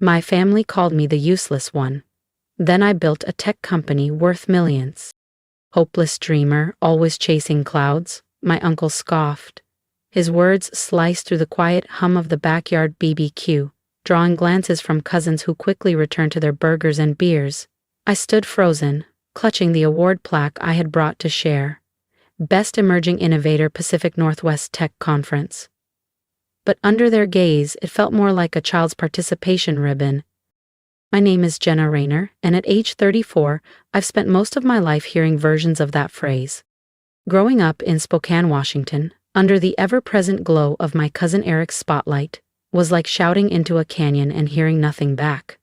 My family called me the useless one. Then I built a tech company worth millions. Hopeless dreamer, always chasing clouds, my uncle scoffed. His words sliced through the quiet hum of the backyard BBQ, drawing glances from cousins who quickly returned to their burgers and beers. I stood frozen, clutching the award plaque I had brought to share. Best Emerging Innovator Pacific Northwest Tech Conference. But under their gaze, it felt more like a child's participation ribbon. My name is Jenna Rayner, and at age 34, I've spent most of my life hearing versions of that phrase. Growing up in Spokane, Washington, under the ever-present glow of my cousin Eric's spotlight, was like shouting into a canyon and hearing nothing back.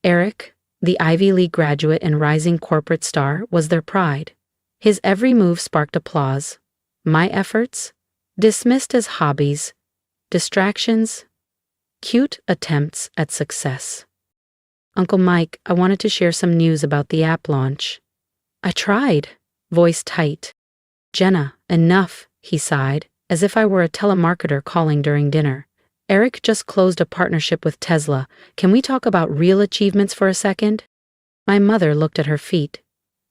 Eric, the Ivy League graduate and rising corporate star, was their pride. His every move sparked applause. My efforts? Dismissed as hobbies, distractions, cute attempts at success. Uncle Mike, I wanted to share some news about the app launch. I tried, voice tight. Jenna, enough, he sighed, as if I were a telemarketer calling during dinner. Eric just closed a partnership with Tesla. Can we talk about real achievements for a second? My mother looked at her feet.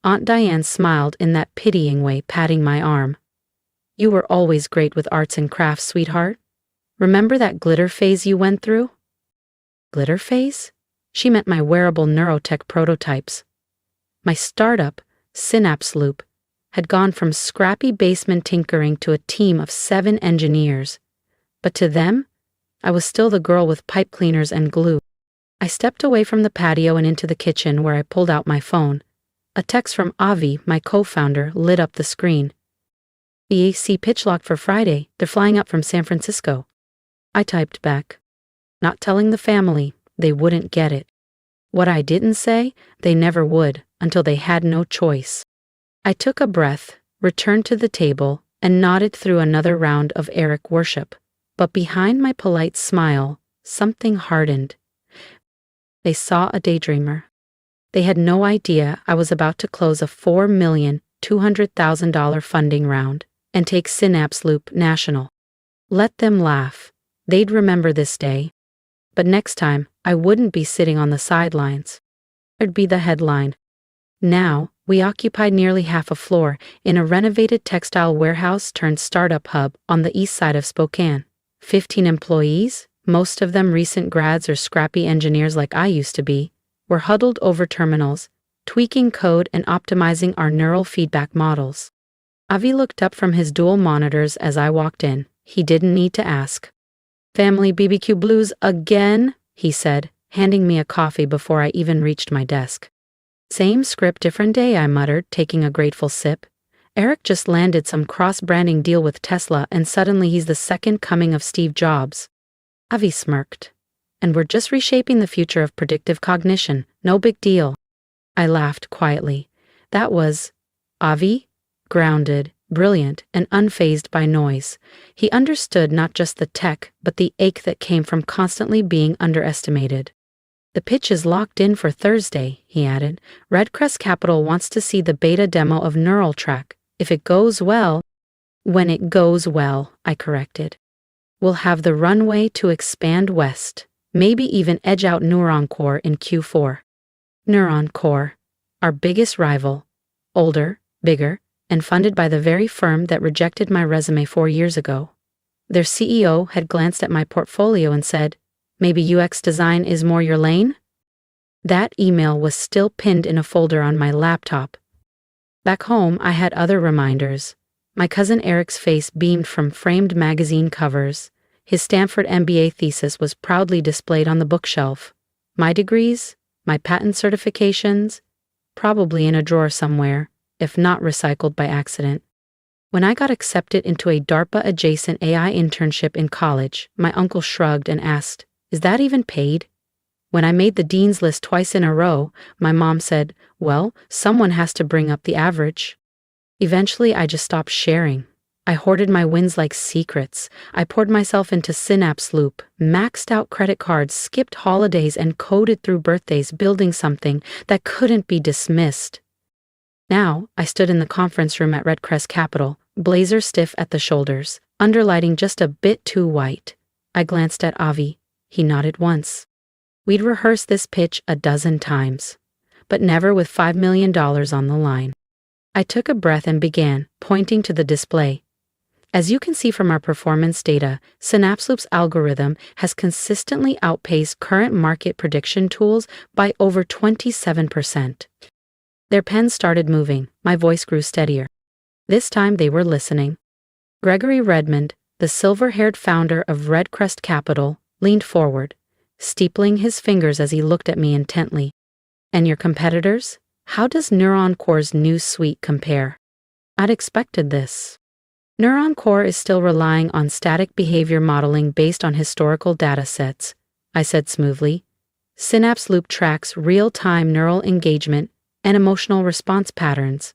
Aunt Diane smiled in that pitying way, patting my arm. You were always great with arts and crafts, sweetheart. Remember that glitter phase you went through? Glitter phase? She meant my wearable neurotech prototypes. My startup, Synapse Loop, had gone from scrappy basement tinkering to a team of 7 engineers. But to them, I was still the girl with pipe cleaners and glue. I stepped away from the patio and into the kitchen where I pulled out my phone. A text from Avi, my co-founder, lit up the screen. EAC pitch locked for Friday. They're flying up from San Francisco. I typed back. Not telling the family, they wouldn't get it. What I didn't say, they never would, until they had no choice. I took a breath, returned to the table, and nodded through another round of Eric worship. But behind my polite smile, something hardened. They saw a daydreamer. They had no idea I was about to close a $4,200,000 funding round and take Synapse Loop national. Let them laugh. They'd remember this day. But next time, I wouldn't be sitting on the sidelines. I'd be the headline. Now, we occupied nearly half a floor in a renovated textile warehouse turned startup hub on the east side of Spokane. 15 employees, most of them recent grads or scrappy engineers like I used to be, were huddled over terminals, tweaking code and optimizing our neural feedback models. Avi looked up from his dual monitors as I walked in. He didn't need to ask. Family BBQ blues again, he said, handing me a coffee before I even reached my desk. Same script, different day, I muttered, taking a grateful sip. Eric just landed some cross-branding deal with Tesla and suddenly he's the second coming of Steve Jobs. Avi smirked. And we're just reshaping the future of predictive cognition. No big deal. I laughed quietly. That was Avi, grounded, brilliant, and unfazed by noise. He understood not just the tech, but the ache that came from constantly being underestimated. The pitch is locked in for Thursday, he added. Redcrest Capital wants to see the beta demo of Neural Track. If it goes well, when it goes well, I corrected. We'll have the runway to expand west, maybe even edge out Neuron Core in Q4. Neuron Core, our biggest rival, older, bigger, and funded by the very firm that rejected my resume 4 years ago. Their CEO had glanced at my portfolio and said, maybe UX design is more your lane? That email was still pinned in a folder on my laptop. Back home, I had other reminders. My cousin Eric's face beamed from framed magazine covers. His Stanford MBA thesis was proudly displayed on the bookshelf. My degrees, my patent certifications, probably in a drawer somewhere, if not recycled by accident. When I got accepted into a DARPA-adjacent AI internship in college, my uncle shrugged and asked, "Is that even paid?" When I made the dean's list twice in a row, my mom said, "Well, someone has to bring up the average." Eventually, I just stopped sharing. I hoarded my wins like secrets. I poured myself into Synapse Loop, maxed out credit cards, skipped holidays, and coded through birthdays, building something that couldn't be dismissed. Now, I stood in the conference room at Redcrest Capital, blazer stiff at the shoulders, underlighting just a bit too white. I glanced at Avi. He nodded once. We'd rehearsed this pitch a dozen times, but never with $5 million on the line. I took a breath and began, pointing to the display. As you can see from our performance data, Synapse Loop's algorithm has consistently outpaced current market prediction tools by over 27%. Their pens started moving, my voice grew steadier. This time they were listening. Gregory Redmond, the silver-haired founder of Redcrest Capital, leaned forward, steepling his fingers as he looked at me intently. And your competitors? How does Neuron Core's new suite compare? I'd expected this. Neuron Core is still relying on static behavior modeling based on historical datasets, I said smoothly. Synapse Loop tracks real-time neural engagement and emotional response patterns.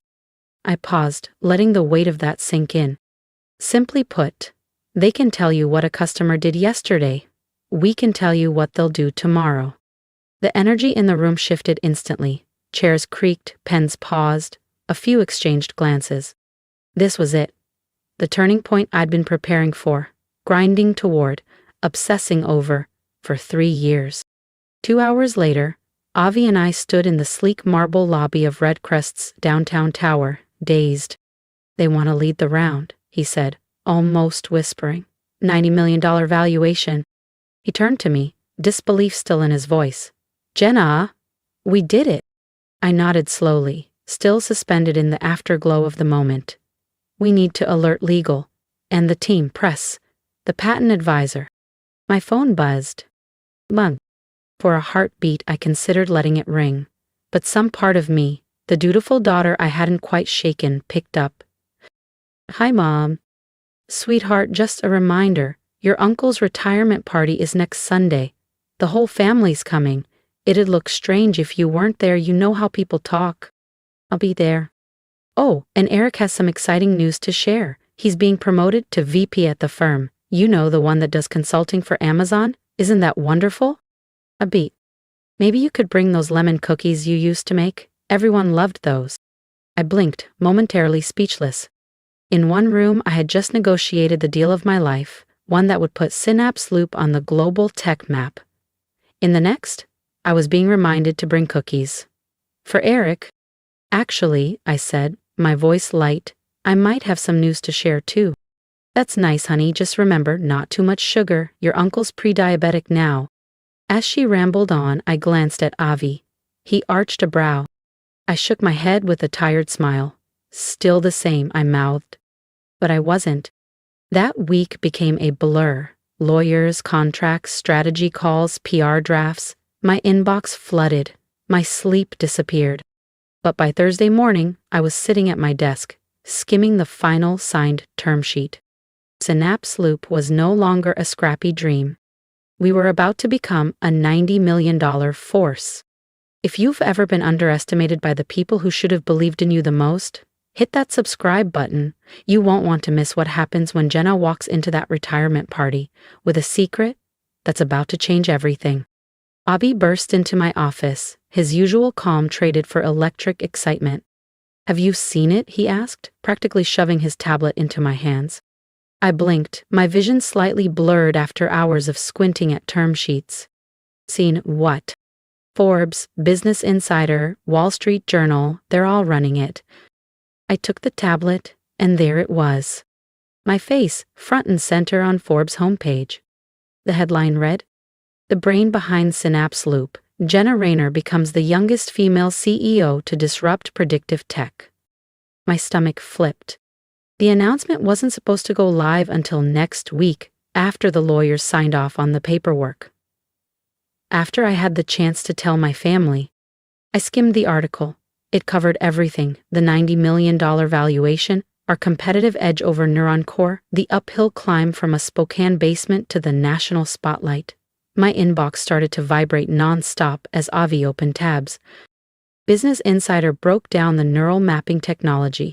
I paused, letting the weight of that sink in. Simply put, they can tell you what a customer did yesterday. We can tell you what they'll do tomorrow. The energy in the room shifted instantly. Chairs creaked, pens paused, a few exchanged glances. This was it. The turning point I'd been preparing for, grinding toward, obsessing over, for 3 years. 2 hours later, Avi and I stood in the sleek marble lobby of Redcrest's downtown tower, dazed. They want to lead the round, he said, almost whispering. $90 million valuation. He turned to me, disbelief still in his voice. Jenna, we did it. I nodded slowly, still suspended in the afterglow of the moment. We need to alert legal, and the team, press, the patent advisor. My phone buzzed. Bung. For a heartbeat, I considered letting it ring, but some part of me, the dutiful daughter I hadn't quite shaken, picked up. Hi, Mom. Sweetheart, just a reminder, your uncle's retirement party is next Sunday. The whole family's coming. It'd look strange if you weren't there. You know how people talk. I'll be there. Oh, and Eric has some exciting news to share. He's being promoted to VP at the firm. You know, the one that does consulting for Amazon? Isn't that wonderful? A beat. Maybe you could bring those lemon cookies you used to make. Everyone loved those. I blinked, momentarily speechless. In one room, I had just negotiated the deal of my life, one that would put Synapse Loop on the global tech map. In the next, I was being reminded to bring cookies. For Eric. Actually, I said, my voice light, I might have some news to share too. That's nice, honey, just remember, not too much sugar, your uncle's pre-diabetic now. As she rambled on, I glanced at Avi. He arched a brow. I shook my head with a tired smile. Still the same, I mouthed. But I wasn't. That week became a blur. Lawyers, contracts, strategy calls, PR drafts. My inbox flooded. My sleep disappeared. But by Thursday morning, I was sitting at my desk, skimming the final signed term sheet. Synapse Loop was no longer a scrappy dream. We were about to become a $90 million force. If you've ever been underestimated by the people who should have believed in you the most, hit that subscribe button. You won't want to miss what happens when Jenna walks into that retirement party with a secret that's about to change everything. Avi burst into my office, his usual calm traded for electric excitement. Have you seen it? He asked, practically shoving his tablet into my hands. I blinked, my vision slightly blurred after hours of squinting at term sheets. Seen what? Forbes, Business Insider, Wall Street Journal, they're all running it. I took the tablet, and there it was. My face, front and center on Forbes' homepage. The headline read, "The brain behind Synapse Loop, Jenna Rayner becomes the youngest female CEO to disrupt predictive tech." My stomach flipped. The announcement wasn't supposed to go live until next week, after the lawyers signed off on the paperwork. After I had the chance to tell my family, I skimmed the article. It covered everything: the $90 million valuation, our competitive edge over Neuron Core, the uphill climb from a Spokane basement to the national spotlight. My inbox started to vibrate non-stop as Avi opened tabs. Business Insider broke down the neural mapping technology.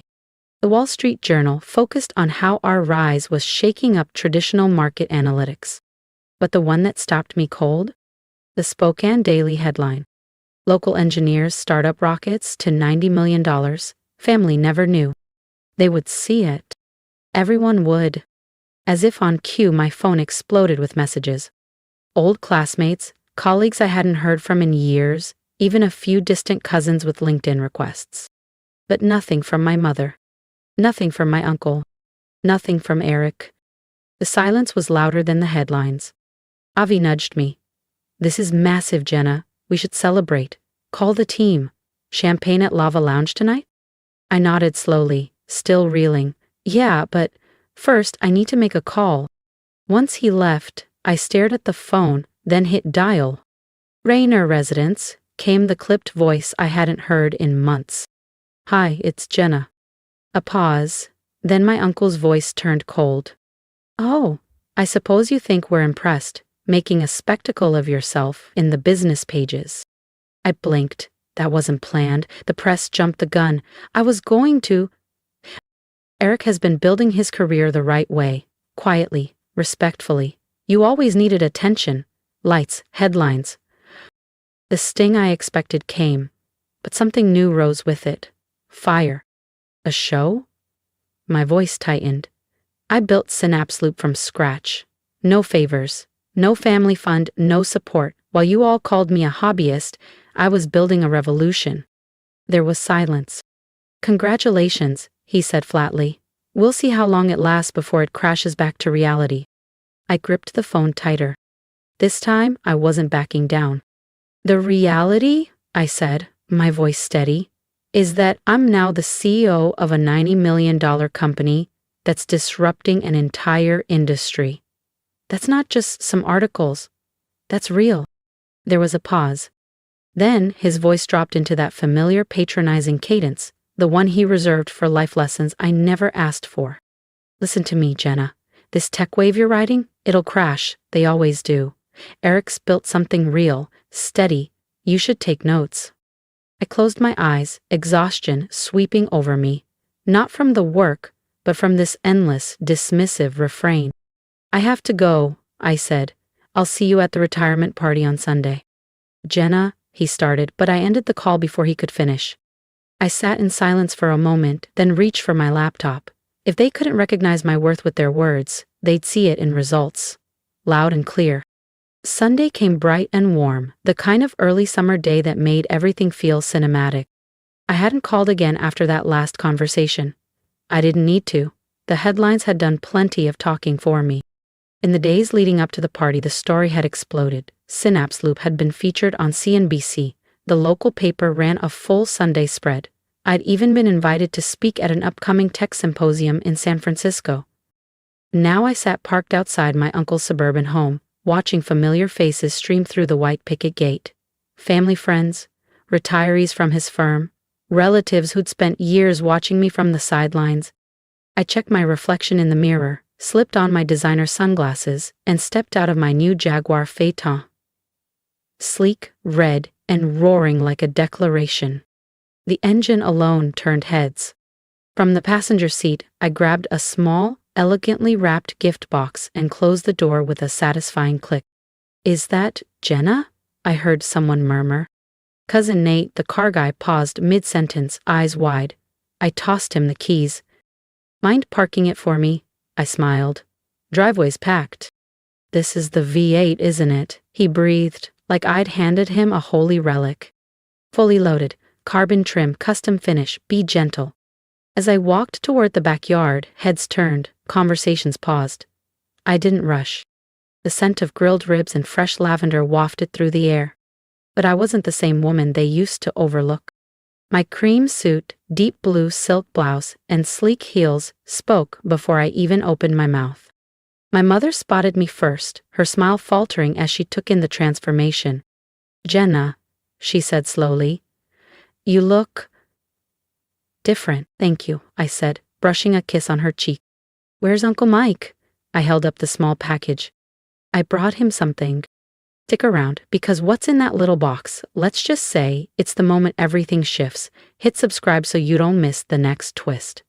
The Wall Street Journal focused on how our rise was shaking up traditional market analytics. But the one that stopped me cold? The Spokane Daily headline. Local engineers start up rockets to $90 million. Family never knew. They would see it. Everyone would. As if on cue, my phone exploded with messages. Old classmates, colleagues I hadn't heard from in years, even a few distant cousins with LinkedIn requests. But nothing from my mother. Nothing from my uncle. Nothing from Eric. The silence was louder than the headlines. Avi nudged me. "This is massive, Jenna. We should celebrate. Call the team. Champagne at Lava Lounge tonight?" I nodded slowly, still reeling. "Yeah, but first I need to make a call." Once he left, I stared at the phone, then hit dial. "Rainer Residence," came the clipped voice I hadn't heard in months. "Hi, it's Jenna." A pause, then my uncle's voice turned cold. "Oh, I suppose you think we're impressed, making a spectacle of yourself in the business pages." I blinked. That wasn't planned. The press jumped the gun. I was going to. Eric has been building his career the right way, quietly, respectfully. You always needed attention, lights, headlines. The sting I expected came, but something new rose with it. Fire. A show? My voice tightened. I built Synapse Loop from scratch. No favors, no family fund, no support. While you all called me a hobbyist, I was building a revolution. There was silence. "Congratulations," he said flatly. "We'll see how long it lasts before it crashes back to reality." I gripped the phone tighter. This time, I wasn't backing down. "The reality," I said, my voice steady, "is that I'm now the CEO of a $90 million company that's disrupting an entire industry. That's not just some articles. That's real." There was a pause. Then his voice dropped into that familiar patronizing cadence, the one he reserved for life lessons I never asked for. "Listen to me, Jenna. This tech wave you're riding, it'll crash. They always do. Eric's built something real, steady. You should take notes." I closed my eyes, exhaustion sweeping over me, not from the work, but from this endless, dismissive refrain. "I have to go," I said. "I'll see you at the retirement party on Sunday." "Jenna," he started, but I ended the call before he could finish. I sat in silence for a moment, then reached for my laptop. If they couldn't recognize my worth with their words, they'd see it in results. Loud and clear. Sunday came bright and warm, the kind of early summer day that made everything feel cinematic. I hadn't called again after that last conversation. I didn't need to. The headlines had done plenty of talking for me. In the days leading up to the party, the story had exploded. Synapse Loop had been featured on CNBC. The local paper ran a full Sunday spread. I'd even been invited to speak at an upcoming tech symposium in San Francisco. Now I sat parked outside my uncle's suburban home, watching familiar faces stream through the white picket gate. Family friends, retirees from his firm, relatives who'd spent years watching me from the sidelines. I checked my reflection in the mirror, slipped on my designer sunglasses, and stepped out of my new Jaguar Phaeton. Sleek, red, and roaring like a declaration. The engine alone turned heads. From the passenger seat, I grabbed a small, elegantly wrapped gift box and closed the door with a satisfying click. "Is that Jenna?" I heard someone murmur. Cousin Nate, the car guy, paused mid-sentence, eyes wide. I tossed him the keys. "Mind parking it for me?" I smiled. "Driveway's packed." "This is the V8, isn't it?" he breathed, like I'd handed him a holy relic. "Fully loaded, carbon trim, custom finish, be gentle." As I walked toward the backyard, heads turned, conversations paused. I didn't rush. The scent of grilled ribs and fresh lavender wafted through the air. But I wasn't the same woman they used to overlook. My cream suit, deep blue silk blouse, and sleek heels spoke before I even opened my mouth. My mother spotted me first, her smile faltering as she took in the transformation. "Jenna," she said slowly, "you look different." "Thank you," I said, brushing a kiss on her cheek. "Where's Uncle Mike?" I held up the small package. "I brought him something. Stick around, because what's in that little box, let's just say, it's the moment everything shifts. Hit subscribe so you don't miss the next twist."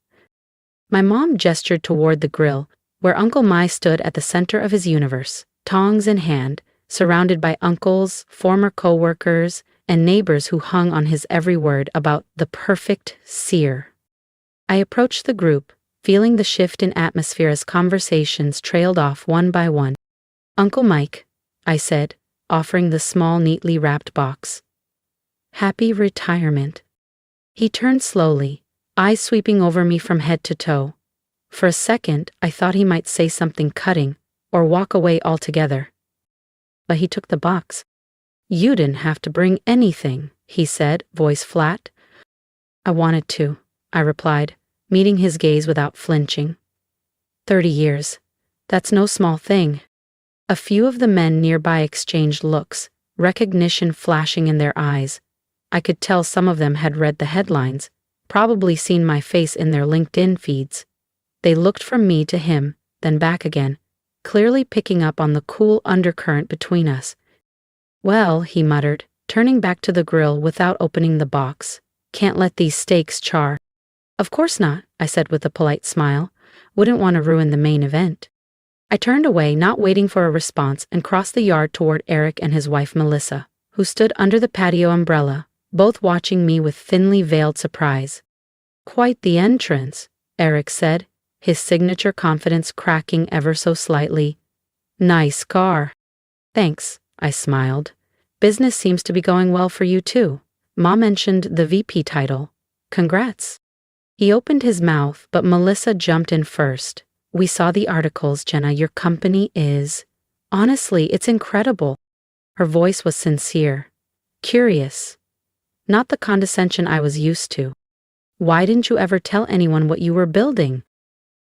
My mom gestured toward the grill, where Uncle Mai stood at the center of his universe, tongs in hand, surrounded by uncles, former co-workers, and neighbors who hung on his every word about the perfect sear. I approached the group, feeling the shift in atmosphere as conversations trailed off one by one. "Uncle Mike," I said, offering the small, neatly wrapped box. Happy retirement. He turned slowly, eyes sweeping over me from head to toe. For a second, I thought he might say something cutting, or walk away altogether. But he took the box. You didn't have to bring anything, he said, voice flat. I wanted to, I replied, meeting his gaze without flinching. 30 years. That's no small thing. A few of the men nearby exchanged looks, recognition flashing in their eyes. I could tell some of them had read the headlines, probably seen my face in their LinkedIn feeds. They looked from me to him, then back again, clearly picking up on the cool undercurrent between us. Well, he muttered, turning back to the grill without opening the box. Can't let these steaks char. Of course not, I said with a polite smile. Wouldn't want to ruin the main event. I turned away, not waiting for a response, and crossed the yard toward Eric and his wife Melissa, who stood under the patio umbrella, both watching me with thinly veiled surprise. Quite the entrance, Eric said, his signature confidence cracking ever so slightly. Nice car. Thanks, I smiled. Business seems to be going well for you too. Ma mentioned the VP title. Congrats. He opened his mouth, but Melissa jumped in first. We saw the articles, Jenna. Your company is... Honestly, it's incredible. Her voice was sincere. Curious. Not the condescension I was used to. Why didn't you ever tell anyone what you were building?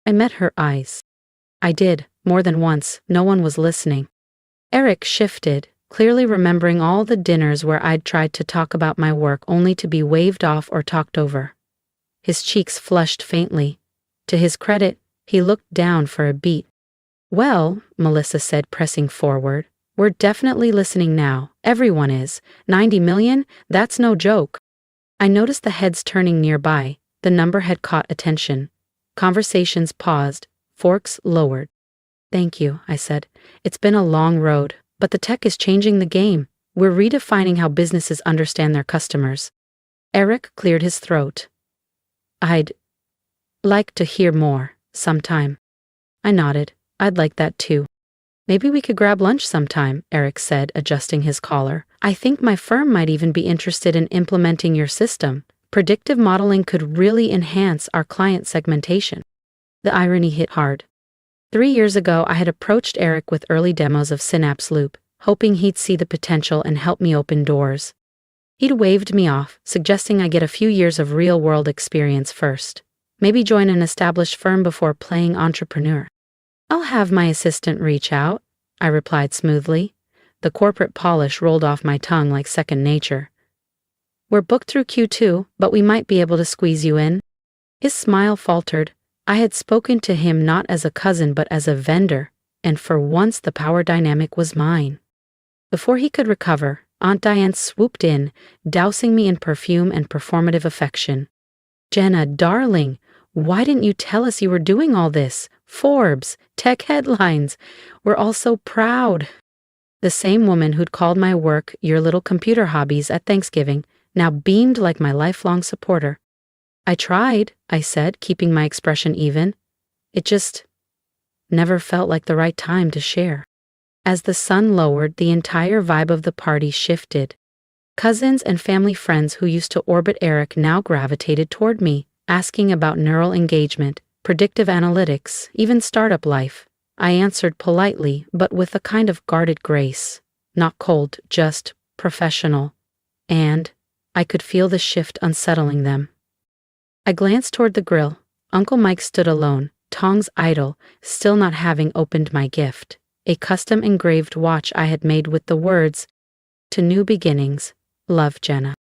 I met her eyes. I did, more than once. No one was listening. Eric shifted, clearly remembering all the dinners where I'd tried to talk about my work only to be waved off or talked over. His cheeks flushed faintly. To his credit, he looked down for a beat. Well, Melissa said, pressing forward, we're definitely listening now. Everyone is. 90 million? That's no joke. I noticed the heads turning nearby. The number had caught attention. Conversations paused, forks lowered. Thank you, I said. It's been a long road, but the tech is changing the game. We're redefining how businesses understand their customers. Eric cleared his throat. I'd like to hear more, sometime. I nodded. I'd like that too. Maybe we could grab lunch sometime, Eric said, adjusting his collar. I think my firm might even be interested in implementing your system. Predictive modeling could really enhance our client segmentation. The irony hit hard. 3 years ago, I had approached Eric with early demos of Synapse Loop, hoping he'd see the potential and help me open doors. He'd waved me off, suggesting I get a few years of real-world experience first. Maybe join an established firm before playing entrepreneur. I'll have my assistant reach out, I replied smoothly. The corporate polish rolled off my tongue like second nature. We're booked through Q2, but we might be able to squeeze you in. His smile faltered. I had spoken to him not as a cousin but as a vendor, and for once the power dynamic was mine. Before he could recover, Aunt Diane swooped in, dousing me in perfume and performative affection. Jenna, darling, why didn't you tell us you were doing all this? Forbes, tech headlines. We're all so proud. The same woman who'd called my work your little computer hobbies at Thanksgiving now beamed like my lifelong supporter. I tried, I said, keeping my expression even. It just never felt like the right time to share. As the sun lowered, the entire vibe of the party shifted. Cousins and family friends who used to orbit Eric now gravitated toward me, asking about neural engagement, predictive analytics, even startup life. I answered politely, but with a kind of guarded grace. Not cold, just professional. And I could feel the shift unsettling them. I glanced toward the grill. Uncle Mike stood alone, tongs idle, still not having opened my gift. A custom engraved watch I had made with the words, "To new beginnings, love, Jenna."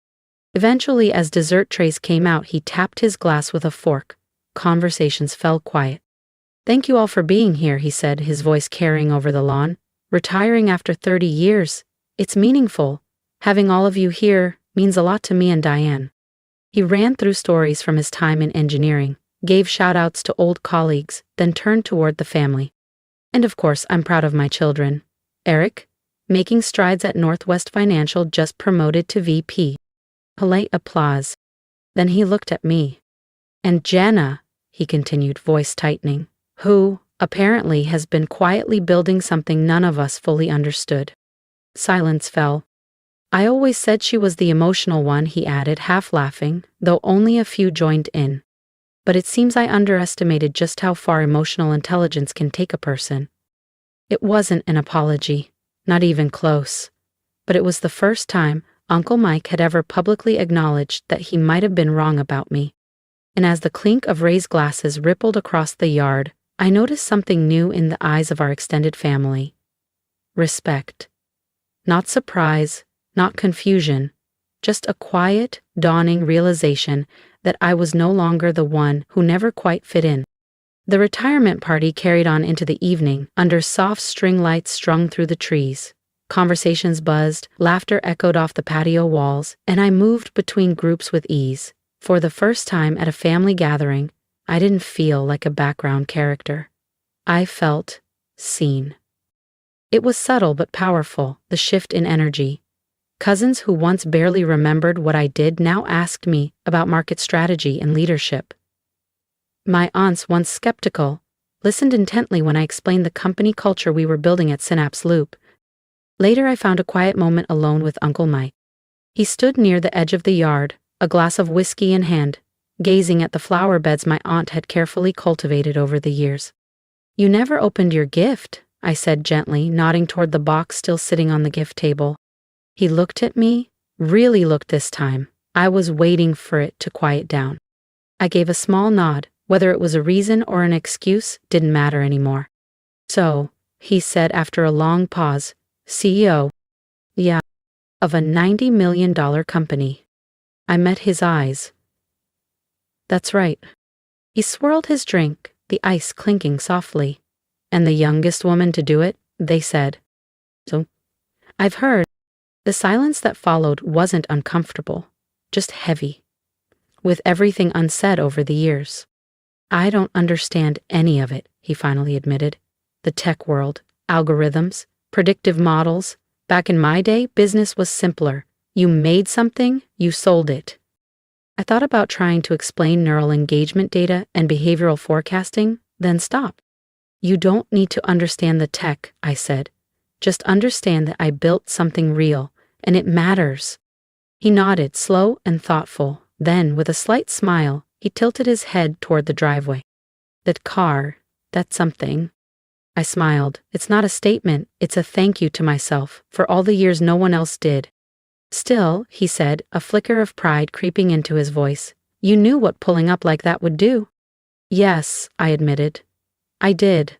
Eventually, as dessert trays came out, he tapped his glass with a fork. Conversations fell quiet. Thank you all for being here, he said, his voice carrying over the lawn. Retiring after 30 years. It's meaningful. Having all of you here means a lot to me and Diane. He ran through stories from his time in engineering, gave shout-outs to old colleagues, then turned toward the family. And of course, I'm proud of my children. Eric, making strides at Northwest Financial, just promoted to VP. Polite applause. Then he looked at me. And Jenna, he continued, voice tightening, who, apparently, has been quietly building something none of us fully understood. Silence fell. I always said she was the emotional one, he added, half laughing, though only a few joined in. But it seems I underestimated just how far emotional intelligence can take a person. It wasn't an apology, not even close. But it was the first time Uncle Mike had ever publicly acknowledged that he might have been wrong about me. And as the clink of raised glasses rippled across the yard, I noticed something new in the eyes of our extended family. Respect. Not surprise, not confusion, just a quiet, dawning realization that I was no longer the one who never quite fit in. The retirement party carried on into the evening under soft string lights strung through the trees. Conversations buzzed, laughter echoed off the patio walls, and I moved between groups with ease. For the first time at a family gathering, I didn't feel like a background character. I felt seen. It was subtle but powerful, the shift in energy. Cousins who once barely remembered what I did now asked me about market strategy and leadership. My aunts, once skeptical, listened intently when I explained the company culture we were building at Synapse Loop. Later I found a quiet moment alone with Uncle Mike. He stood near the edge of the yard, a glass of whiskey in hand, gazing at the flower beds my aunt had carefully cultivated over the years. "You never opened your gift," I said gently, nodding toward the box still sitting on the gift table. He looked at me, really looked this time. I was waiting for it to quiet down. I gave a small nod. Whether it was a reason or an excuse didn't matter anymore. "So," he said after a long pause, "CEO, yeah, of a $90 million company." I met his eyes. "That's right." He swirled his drink, the ice clinking softly. "And the youngest woman to do it," they said. "So, I've heard." The silence that followed wasn't uncomfortable, just heavy, with everything unsaid over the years. "I don't understand any of it," he finally admitted. "The tech world, algorithms, predictive models. Back in my day, business was simpler. You made something, you sold it." I thought about trying to explain neural engagement data and behavioral forecasting, then stopped. "You don't need to understand the tech," I said. "Just understand that I built something real, and it matters." He nodded, slow and thoughtful. Then, with a slight smile, he tilted his head toward the driveway. "That car, that's something." I smiled. "It's not a statement, it's a thank you to myself for all the years no one else did." "Still," he said, a flicker of pride creeping into his voice, "you knew what pulling up like that would do." "Yes," I admitted. "I did."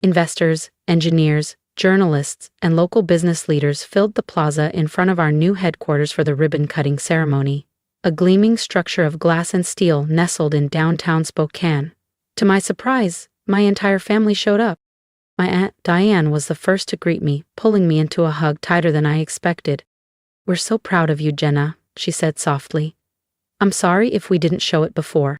Investors, engineers, journalists, and local business leaders filled the plaza in front of our new headquarters for the ribbon-cutting ceremony, a gleaming structure of glass and steel nestled in downtown Spokane. To my surprise, my entire family showed up. My Aunt Diane was the first to greet me, pulling me into a hug tighter than I expected. "We're so proud of you, Jenna," she said softly. "I'm sorry if we didn't show it before."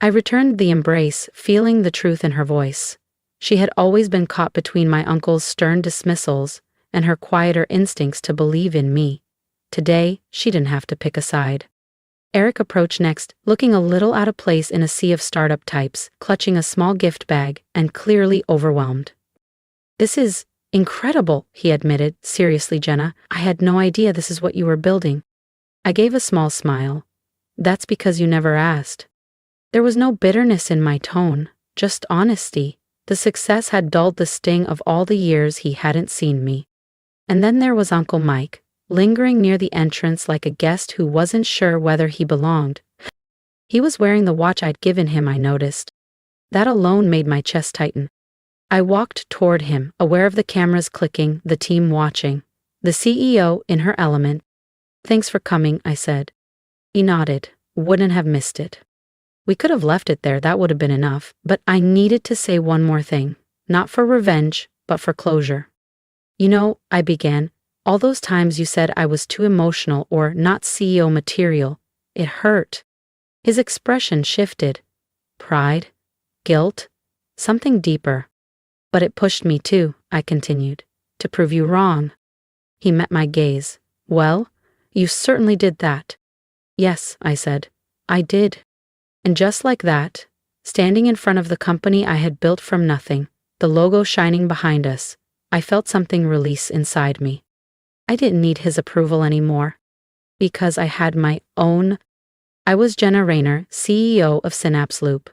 I returned the embrace, feeling the truth in her voice. She had always been caught between my uncle's stern dismissals and her quieter instincts to believe in me. Today, she didn't have to pick a side. Eric approached next, looking a little out of place in a sea of startup types, clutching a small gift bag and clearly overwhelmed. "This is incredible," he admitted. "Seriously, Jenna, I had no idea this is what you were building." I gave a small smile. "That's because you never asked." There was no bitterness in my tone, just honesty. The success had dulled the sting of all the years he hadn't seen me. And then there was Uncle Mike, lingering near the entrance like a guest who wasn't sure whether he belonged. He was wearing the watch I'd given him, I noticed. That alone made my chest tighten. I walked toward him, aware of the cameras clicking, the team watching. The CEO in her element. "Thanks for coming," I said. He nodded. "Wouldn't have missed it." We could have left it there, that would have been enough, but I needed to say one more thing, not for revenge, but for closure. "You know," I began, "all those times you said I was too emotional or not CEO material, it hurt." His expression shifted. Pride? Guilt? Something deeper. "But it pushed me too," I continued, "to prove you wrong." He met my gaze. "Well, you certainly did that." "Yes," I said, "I did." And just like that, standing in front of the company I had built from nothing, the logo shining behind us, I felt something release inside me. I didn't need his approval anymore. Because I had my own. I was Jenna Rayner, CEO of Synapse Loop.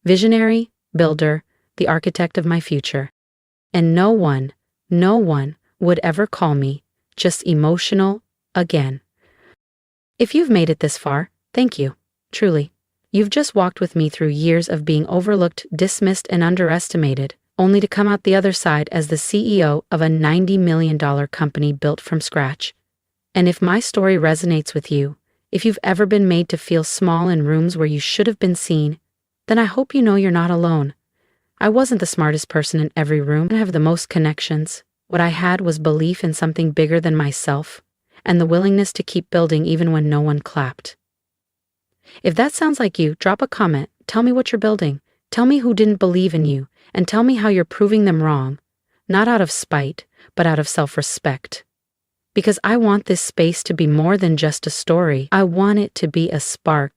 Visionary, builder, the architect of my future. And no one would ever call me just emotional again. If you've made it this far, thank you, truly. You've just walked with me through years of being overlooked, dismissed, and underestimated, only to come out the other side as the CEO of a $90 million company built from scratch. And if my story resonates with you, if you've ever been made to feel small in rooms where you should have been seen, then I hope you know you're not alone. I wasn't the smartest person in every room. I have the most connections. What I had was belief in something bigger than myself, and the willingness to keep building even when no one clapped. If that sounds like you, drop a comment, tell me what you're building, tell me who didn't believe in you, and tell me how you're proving them wrong, not out of spite, but out of self-respect. Because I want this space to be more than just a story. I want it to be a spark.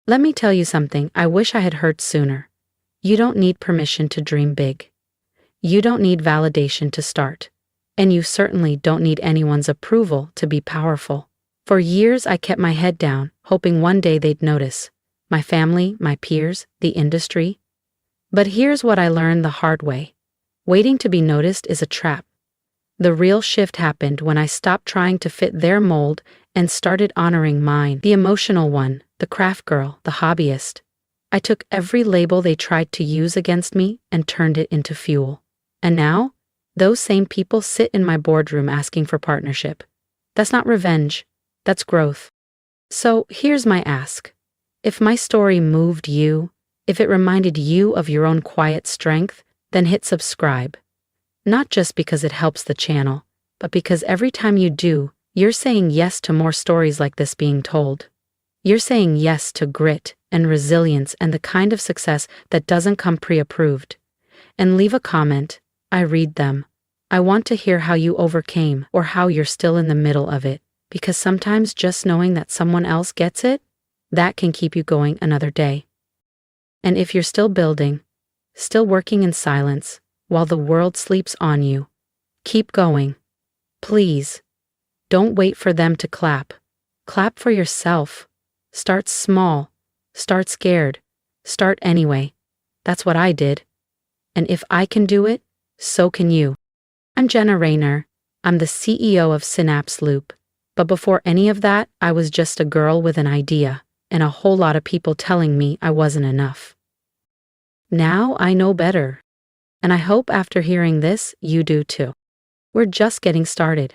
Let me tell you something I wish I had heard sooner. You don't need permission to dream big. You don't need validation to start. And you certainly don't need anyone's approval to be powerful. For years I kept my head down, hoping one day they'd notice. My family, my peers, the industry. But here's what I learned the hard way. Waiting to be noticed is a trap. The real shift happened when I stopped trying to fit their mold and started honoring mine, the emotional one, the craft girl, the hobbyist. I took every label they tried to use against me and turned it into fuel. And now, those same people sit in my boardroom asking for partnership. That's not revenge, that's growth. So here's my ask. If my story moved you, if it reminded you of your own quiet strength, then hit subscribe. Not just because it helps the channel, but because every time you do, you're saying yes to more stories like this being told. You're saying yes to grit and resilience and the kind of success that doesn't come pre-approved. And leave a comment. I read them. I want to hear how you overcame or how you're still in the middle of it, because sometimes just knowing that someone else gets it, that can keep you going another day. And if you're still building, still working in silence, while the world sleeps on you, keep going. Please. Don't wait for them to clap. Clap for yourself. Start small. Start scared. Start anyway. That's what I did. And if I can do it, so can you. I'm Jenna Rayner. I'm the CEO of Synapse Loop. But before any of that, I was just a girl with an idea, and a whole lot of people telling me I wasn't enough. Now I know better. And I hope after hearing this, you do too. We're just getting started.